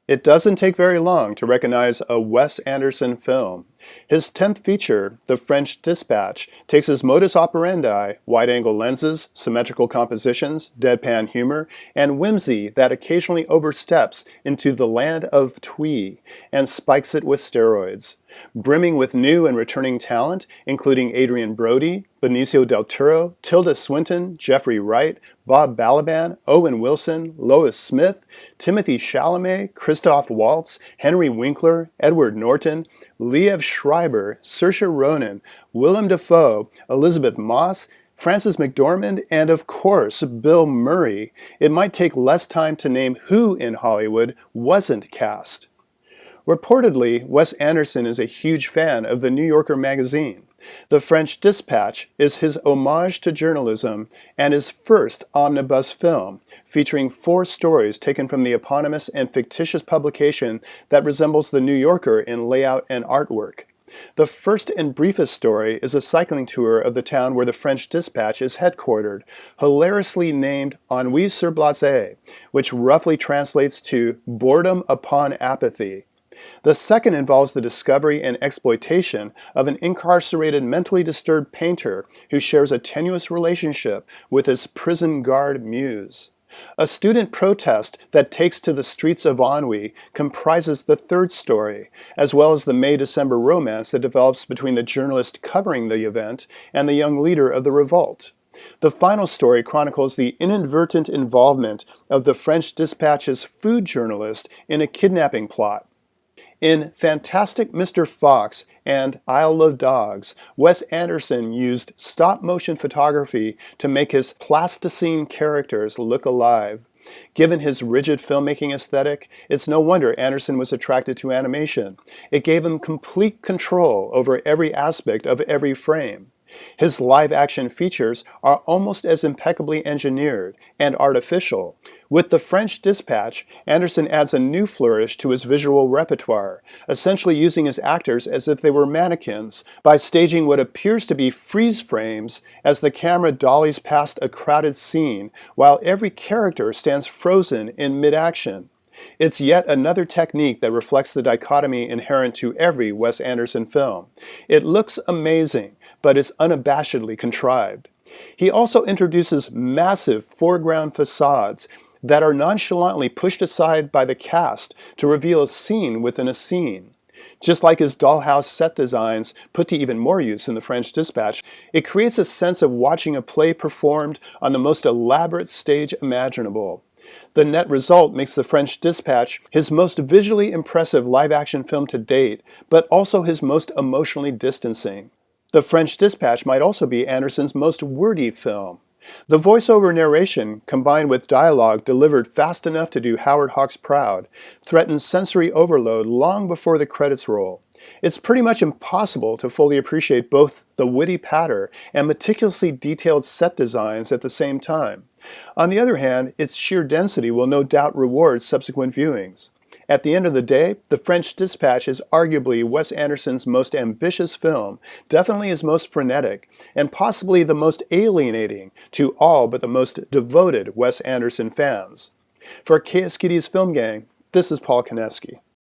It doesn't take very long to recognize a Wes Anderson film. His 10th feature, The French Dispatch, takes his modus operandi, wide-angle lenses, symmetrical compositions, deadpan humor, and whimsy that occasionally oversteps into the land of twee, and spikes it with steroids. Brimming with new and returning talent, including Adrien Brody, Benicio del Toro, Tilda Swinton, Jeffrey Wright, Bob Balaban, Owen Wilson, Lois Smith, Timothy Chalamet, Christoph Waltz, Henry Winkler, Edward Norton, Liev Schreiber, Saoirse Ronan, Willem Dafoe, Elizabeth Moss, Frances McDormand, and of course, Bill Murray, it might take less time to name who in Hollywood wasn't cast. Reportedly, Wes Anderson is a huge fan of the New Yorker magazine. The French Dispatch is his homage to journalism and his first omnibus film, featuring 4 stories taken from the eponymous and fictitious publication that resembles the New Yorker in layout and artwork. The first and briefest story is a cycling tour of the town where the French Dispatch is headquartered, hilariously named Ennui-sur-Blaze, which roughly translates to boredom upon apathy. The second involves the discovery and exploitation of an incarcerated mentally disturbed painter who shares a tenuous relationship with his prison guard muse. A student protest that takes to the streets of ennui comprises the third story, as well as the May-December romance that develops between the journalist covering the event and the young leader of the revolt. The final story chronicles the inadvertent involvement of the French Dispatch's food journalist in a kidnapping plot. In Fantastic Mr. Fox and Isle of Dogs, Wes Anderson used stop-motion photography to make his plasticine characters look alive. Given his rigid filmmaking aesthetic, it's no wonder Anderson was attracted to animation. It gave him complete control over every aspect of every frame. His live-action features are almost as impeccably engineered and artificial. With The French Dispatch, Anderson adds a new flourish to his visual repertoire, essentially using his actors as if they were mannequins by staging what appears to be freeze frames as the camera dollies past a crowded scene, while every character stands frozen in mid-action. It's yet another technique that reflects the dichotomy inherent to every Wes Anderson film. It looks amazing, but is unabashedly contrived. He also introduces massive foreground facades that are nonchalantly pushed aside by the cast to reveal a scene within a scene. Just like his dollhouse set designs, put to even more use in The French Dispatch, it creates a sense of watching a play performed on the most elaborate stage imaginable. The net result makes The French Dispatch his most visually impressive live-action film to date, but also his most emotionally distancing. The French Dispatch might also be Anderson's most wordy film. The voiceover narration, combined with dialogue delivered fast enough to do Howard Hawks proud, threatens sensory overload long before the credits roll. It's pretty much impossible to fully appreciate both the witty patter and meticulously detailed set designs at the same time. On the other hand, its sheer density will no doubt reward subsequent viewings. At the end of the day, The French Dispatch is arguably Wes Anderson's most ambitious film, definitely his most frenetic, and possibly the most alienating to all but the most devoted Wes Anderson fans. For KSKD's Film Gang, this is Paul Koneski.